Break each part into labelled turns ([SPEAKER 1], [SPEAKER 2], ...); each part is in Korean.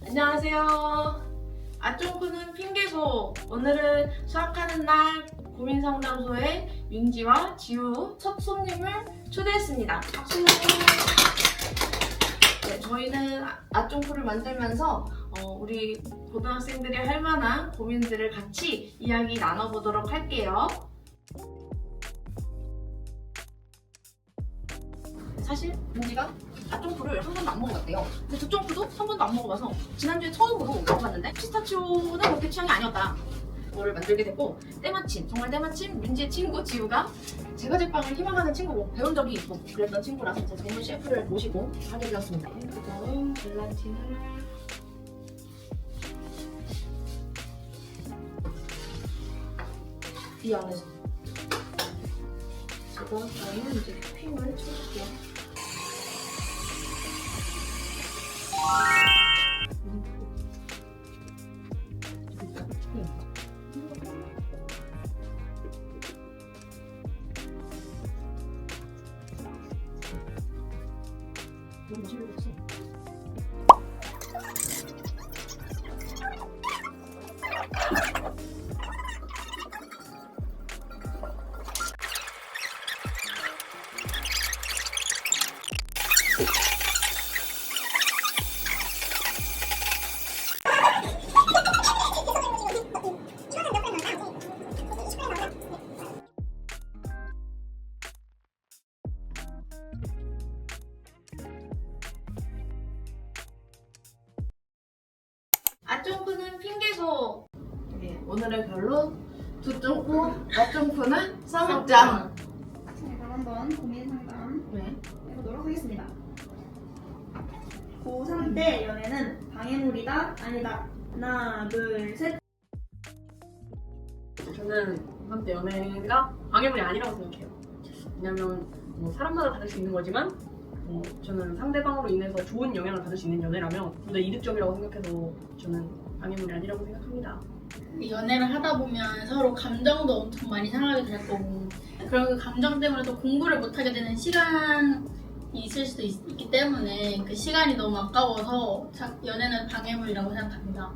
[SPEAKER 1] 안녕하세요. 아쫑꾸는 핑계소. 오늘은 수학하는 날 고민상담소에 윤지와 지우 첫 손님을 초대했습니다. 박수! 네, 저희는 아쫑꾸를 만들면서 우리 고등학생들이 할 만한 고민들을 같이 이야기 나눠보도록 할게요. 사실 윤지가 아쫑꾸를 한 번도 안 먹어봤대요. 근데 저 쫑꾸도 한 번도 안 먹어봐서 지난주에 처음으로 먹어봤는데 피스타치오는 그렇게 취향이 아니었다. 이거를 만들게 됐고, 때마침, 정말 때마침 윤지의 친구 지우가 제과 제빵을 희망하는 친구고 배운 적이 있고 그랬던 친구라서 제가 전문 셰프를 모시고 하게 되었습니다. 그다음 젤라틴을 이 안에서 저는 이제 토핑을 쳐줄게요. 너무 맛있겠어. 아쫑꾸는 핑계소. 네, 오늘의 결론 두 쫑꾸, 아쫑꾸는 써먹자.
[SPEAKER 2] 그럼 한번 고민 상담
[SPEAKER 1] 네.
[SPEAKER 2] 해보도록 하겠습니다. 고3 때 연애는 방해물이다 아니다. 하나 둘 셋.
[SPEAKER 3] 저는 한때 연애가 방해물이 아니라고 생각해요. 왜냐면 사람마다 다를 수 있는 거지만 저는 상대방으로 인해서 좋은 영향을 받을 수 있는 연애라면 좀 더 이득적이라고 생각해서 저는 방해물이 아니라고 생각합니다.
[SPEAKER 4] 연애를 하다 보면 서로 감정도 엄청 많이 상하게 될 거고, 그런 그 감정 때문에 또 공부를 못하게 되는 시간이 있을 수도 있기 때문에 그 시간이 너무 아까워서 연애는 방해물이라고 생각합니다.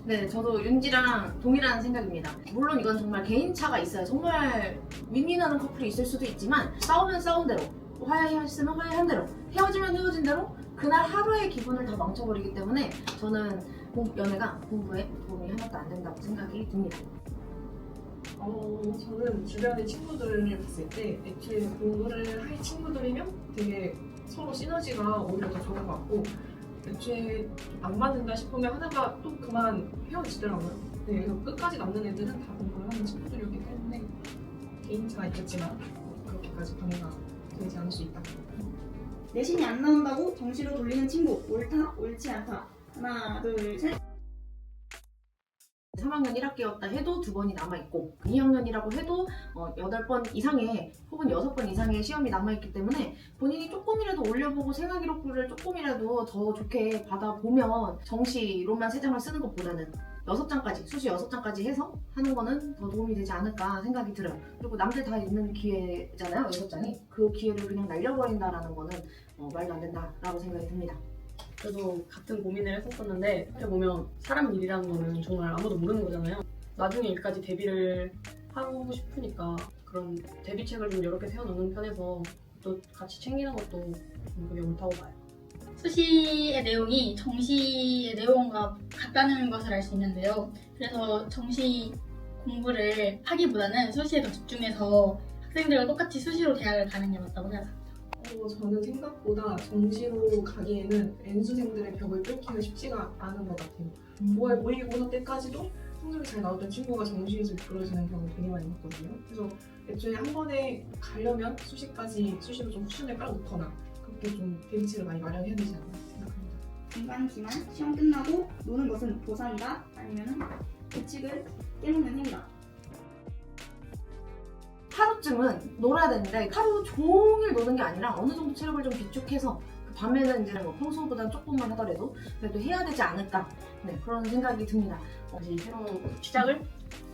[SPEAKER 1] 네, 저도 윤지랑 동일한 생각입니다. 물론 이건 정말 개인차가 있어요. 정말 윈윈하는 커플이 있을 수도 있지만 싸우면 싸운 대로, 화해했으면 화해한 대로, 헤어지면 헤어진 대로 그날 하루의 기분을 다 망쳐버리기 때문에 저는 연애가 공부에 도움이 하나도 안 된다고 생각이 듭니다.
[SPEAKER 5] 저는 주변의 친구들을 봤을 때 애초에 공부를 할 친구들이면 되게 서로 시너지가 오히려 더 좋은 것 같고, 애초에 안 맞는다 싶으면 하다가 또 그만 헤어지더라고요. 네, 그래서 끝까지 남는 애들은 다 공부를 하는 친구들이기 때문에 개인차가 있겠지만 그렇게까지 방해가 되지 않을 수 있다.
[SPEAKER 2] 내신이 안 나온다고 정시로 돌리는 친구 옳다 옳지 않다. 하나 둘 셋.
[SPEAKER 1] 3학년 1학기였다 해도 2번이 남아있고 2학년이라고 해도 8번 이상의 혹은 6번 이상의 시험이 남아있기 때문에 본인이 조금이라도 올려보고 생활기록부를 조금이라도 더 좋게 받아보면 정시로만 3장을 쓰는 것보다는 6장까지, 수시 6장까지 해서 하는 거는 더 도움이 되지 않을까 생각이 들어요. 그리고 남들 다 있는 기회잖아요, 6장이. 그 기회를 그냥 날려버린다라는 거는 말도 안 된다라고 생각이 듭니다.
[SPEAKER 3] 저도 같은 고민을 했었었는데 어떻게 보면 사람 일이라는 거는 정말 아무도 모르는 거잖아요. 나중에 일까지 대비를 하고 싶으니까 그런 대비책을 좀 여러 개 세워놓는 편에서 또 같이 챙기는 것도 좀 그게 옳다고 봐요.
[SPEAKER 4] 수시의 내용이 정시의 내용과 같다는 것을 알 수 있는데요. 그래서 정시 공부를 하기보다는 수시에 더 집중해서 학생들과 똑같이 수시로 대학을 가는 게 맞다고 생각합니다.
[SPEAKER 5] 저는 생각보다 정시로 가기에는 N수생들의 벽을 뚫기가 쉽지가 않은 것 같아요. 5월 모의고사 때까지도 성적이 잘 나왔던 친구가 정시에서 미끄러지는 경우 되게 많이 봤거든요. 그래서 애초에 한 번에 가려면 수시로 좀 쿠션을 깔아놓거나 그렇게 좀 대비책을 많이 마련해야 되지 않나 생각합니다.
[SPEAKER 2] 중간 기말 시험 끝나고 노는 것은 보상이다 아니면은 규칙을 깨놓는 행위다.
[SPEAKER 1] 하루쯤은 놀아야 되는데 하루 종일 노는 게 아니라 어느 정도 체력을 좀 비축해서 그 밤에는 이제 평소보다 조금만 하더라도 그래도 해야 되지 않을까, 네, 그런 생각이 듭니다.
[SPEAKER 3] 다시 새로운 시작을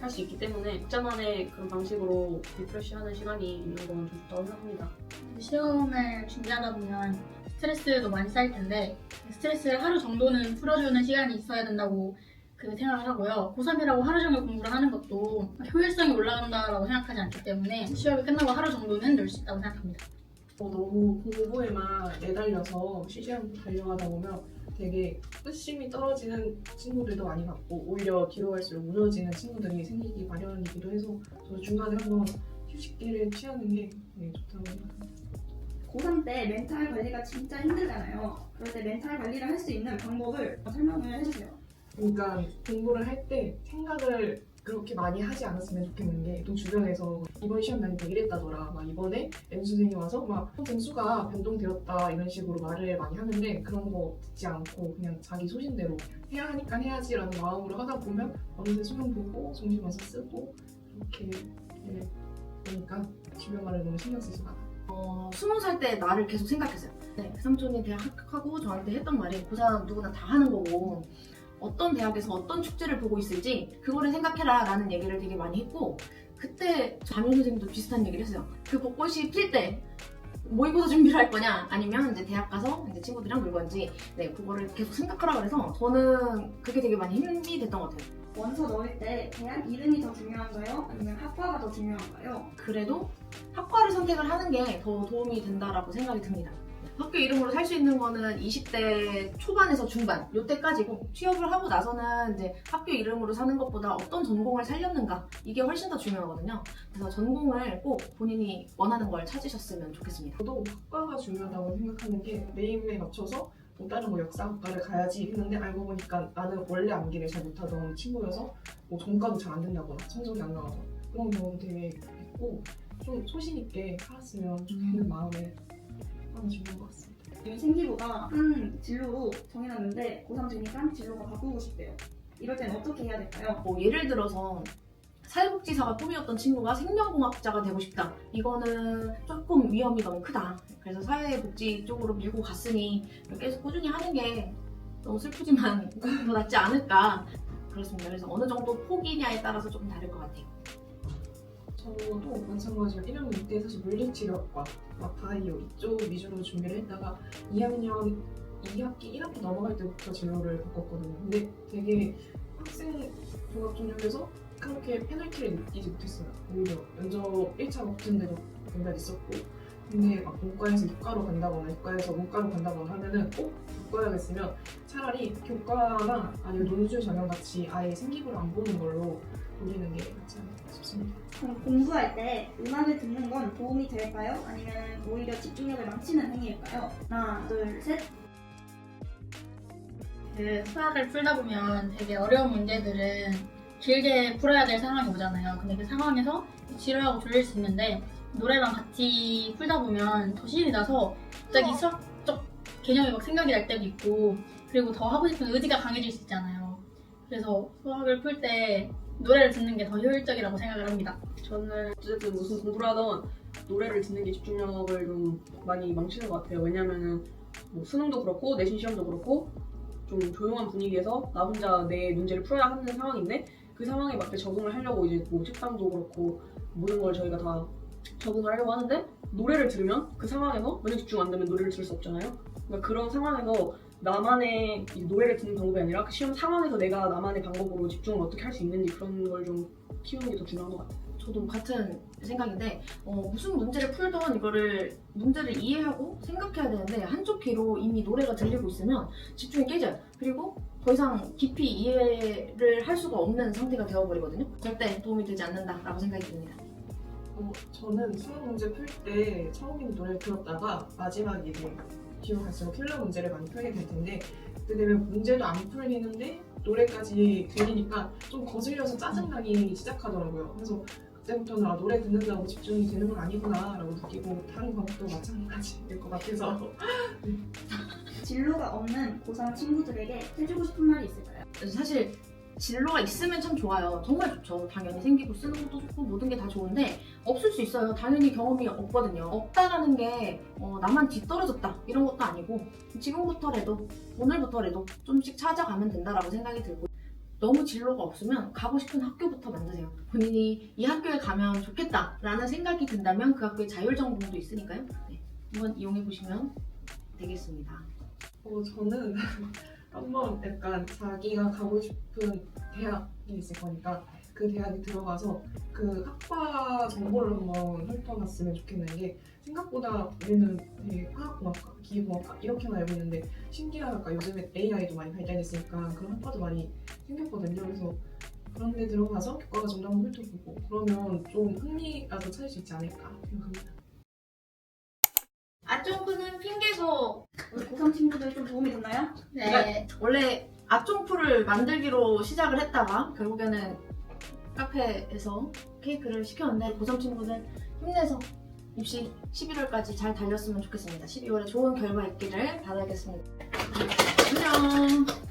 [SPEAKER 3] 할 수 있기 때문에 각자만의 그런 방식으로 리프레시하는 시간이 있는 건 좀 좋다고 생각합니다.
[SPEAKER 4] 시험을 준비하다 보면 스트레스도 많이 쌓일 텐데 스트레스를 하루 정도는 풀어주는 시간이 있어야 된다고 생각을 하고요. 고3이라고 하루 종일 공부를 하는 것도 효율성이 올라간다고 생각하지 않기 때문에 시험이 끝나고 하루 정도는 놀 수 있다고 생각합니다.
[SPEAKER 5] 너무 공부에만 매달려서 쉬지 않고 달려가다 보면 되게 끝심이 떨어지는 친구들도 많이 봤고 오히려 뒤로 갈수록 무너지는 친구들이 생기기 마련이기도 해서 저도 중간에 한번 휴식기를 취하는 게 되게 좋다고 생각합니다.
[SPEAKER 2] 고3 때 멘탈 관리가 진짜 힘들잖아요. 그럴 때 멘탈 관리를 할 수 있는 방법을 설명을 해주세요.
[SPEAKER 5] 그러니까 공부를 할 때 생각을 그렇게 많이 하지 않았으면 좋겠는 게 또 주변에서 이번 시험 난이도 이랬다더라 막 이번에 N수생이 와서 막 점수가 변동되었다 이런 식으로 말을 많이 하는데 그런 거 듣지 않고 그냥 자기 소신대로 해야 하니까 해야지라는 마음으로 하다 보면 어느새 수능 보고 정신없어 쓰고 이렇게 되니까 주변 말을 너무 신경 쓰지 마라.
[SPEAKER 1] 20살 때 나를 계속 생각했어요. 네, 그 삼촌이 대학 합격하고 저한테 했던 말이 고3 누구나 다 하는 거고 어떤 대학에서 어떤 축제를 보고 있을지 그거를 생각해라 라는 얘기를 되게 많이 했고 그때 담임 선생님도 비슷한 얘기를 했어요. 그 벚꽃이 필 때 모의고사 준비를 할 거냐 아니면 이제 대학 가서 이제 친구들이랑 놀 건지 그거를 계속 생각하라 그래서 저는 그게 되게 많이 힘이 됐던 것 같아요.
[SPEAKER 2] 원서 넣을 때 대학 이름이 더 중요한가요? 아니면 학과가 더 중요한가요?
[SPEAKER 1] 그래도 학과를 선택을 하는 게 더 도움이 된다라고 생각이 듭니다. 학교 이름으로 살 수 있는 거는 20대 초반에서 중반 요때까지고 취업을 하고 나서는 이제 학교 이름으로 사는 것보다 어떤 전공을 살렸는가 이게 훨씬 더 중요하거든요. 그래서 전공을 꼭 본인이 원하는 걸 찾으셨으면 좋겠습니다.
[SPEAKER 5] 저도 학과가 중요하다고 생각하는 게 내 입에 맞춰서 뭐 다른 뭐 역사학과를 가야지 했는데 알고 보니까 나는 원래 암기를 잘 못하던 친구여서 뭐 전과도 잘 안 된다거나 성적이 안 나와서 그런 경우 되게 있고 좀 소신 있게 살았으면 좋겠는 마음에 하나 주는 것 같습니다.
[SPEAKER 2] 생기부가 한 진로로 정해놨는데 고3 되니까 진로가 바꾸고 싶대요. 이럴 땐 어떻게 해야 될까요?
[SPEAKER 1] 예를 들어서 사회복지사가 꿈이었던 친구가 생명공학자가 되고 싶다. 이거는 조금 위험이 너무 크다. 그래서 사회복지 쪽으로 밀고 갔으니 계속 꾸준히 하는 게 너무 슬프지만 더 낫지 않을까. 그렇습니다. 그래서 어느 정도 폭이냐에 따라서 조금 다를 것 같아요.
[SPEAKER 5] 저도 마찬가지로 1학년 때 사실 물리치료학과, 바이오 이쪽 위주로 준비를 했다가 2학년 2학기 1학기 넘어갈 때부터 진로를 바꿨거든요. 근데 되게 학생 종합 전형에서 그렇게 페널티를 느끼지 못했어요. 오히려 면접 1차 붙은 데도 굉장히 있었고 근데 막 문과에서 이과로 간다거나 이과에서 문과로 간다거나 하면은 꼭 바꿔야겠으면 차라리 교과나 아니면 논술 전형같이 아예 생기부를 안 보는 걸로 돌리는 게 낫지 않을까 싶습니다.
[SPEAKER 2] 그럼 공부할 때 음악을 듣는 건 도움이 될까요? 아니면 오히려 집중력을 망치는 행위일까요? 하나, 둘, 셋.
[SPEAKER 4] 수학을 풀다 보면 되게 어려운 문제들은 길게 풀어야 될 상황이 오잖아요. 근데 그 상황에서 지루하고 졸릴 수 있는데 노래랑 같이 풀다 보면 더 신이 나서 갑자기 수학적 개념이 막 생각이 날 때도 있고 그리고 더 하고 싶은 의지가 강해질 수 있잖아요. 그래서 수학을 풀 때 노래를 듣는 게 더 효율적이라고 생각을 합니다.
[SPEAKER 3] 저는 어쨌든 무슨 공부를 하던 노래를 듣는 게 집중력을 좀 많이 망치는 것 같아요. 왜냐면은 뭐 수능도 그렇고 내신 시험도 그렇고 좀 조용한 분위기에서 나 혼자 내 문제를 풀어야 하는 상황인데 그 상황에 맞게 적응을 하려고 이제 뭐 책상도 그렇고 모든 걸 저희가 다 적응을 하려고 하는데 노래를 들으면 그 상황에서 만약 집중 안 되면 노래를 들을 수 없잖아요. 그러니까 그런 상황에서 나만의 노래를 듣는 방법이 아니라 그 시험 상황에서 내가 나만의 방법으로 집중을 어떻게 할 수 있는지 그런 걸 좀 키우는 게 더 중요한 것 같아요.
[SPEAKER 1] 저도 같은 생각인데 무슨 문제를 풀던 이거를 문제를 이해하고 생각해야 되는데 한쪽 귀로 이미 노래가 들리고 있으면 집중이 깨져요. 그리고 더 이상 깊이 이해를 할 수가 없는 상태가 되어버리거든요. 절대 도움이 되지 않는다라고 생각이 듭니다.
[SPEAKER 5] 저는 수능 문제 풀 때 처음에는 노래를 들었다가 마지막에 이제 뒤로 갈수록 킬러 문제를 많이 풀게 될 텐데 그때 되면 문제도 안 풀리는데 노래까지 들리니까 좀 거슬려서 짜증나기 시작하더라고요. 그래서 그때부터는 노래 듣는다고 집중이 되는 건 아니구나 라고 느끼고 다른 방법도 마찬가지일 것 같아서
[SPEAKER 2] 진로가 없는 고3 친구들에게 해주고 싶은 말이 있을까요?
[SPEAKER 1] 그래서 사실 진로가 있으면 참 좋아요. 정말 좋죠. 당연히 생기고 쓰는 것도 좋고 모든 게 다 좋은데 없을 수 있어요. 당연히 경험이 없거든요. 없다라는 게 나만 뒤떨어졌다 이런 것도 아니고 지금부터라도 오늘부터라도 좀씩 찾아가면 된다라고 생각이 들고 너무 진로가 없으면 가고 싶은 학교부터 만드세요. 본인이 이 학교에 가면 좋겠다라는 생각이 든다면 그 학교에 자율전공도 있으니까요. 한번 이용해 보시면 되겠습니다.
[SPEAKER 5] 저는 한번 약간 자기가 가고 싶은 대학이 있을 거니까 그 대학에 들어가서 그 학과 정보를 한번 훑어봤으면 좋겠는 게 생각보다 우리는 되게 화학공학과, 기계공학과 이렇게만 알고 있는데 신기하니까 요즘에 AI도 많이 발달했으니까 그런 학과도 많이 생겼거든요. 그래서 그런 데 들어가서 교과 과정도 한번 훑어보고 그러면 좀 흥미라도 찾을 수 있지 않을까 생각합니다.
[SPEAKER 4] 아쫑프는 핑계고.
[SPEAKER 2] 우리 고3 친구들 좀 도움이 됐나요?
[SPEAKER 4] 네.
[SPEAKER 1] 원래 아쫑프를 만들기로 시작을 했다가 결국에는 카페에서 케이크를 시켰는데 고3 친구들 힘내서 입시 11월까지 잘 달렸으면 좋겠습니다. 12월에 좋은 결과 있기를 바라겠습니다. 안녕.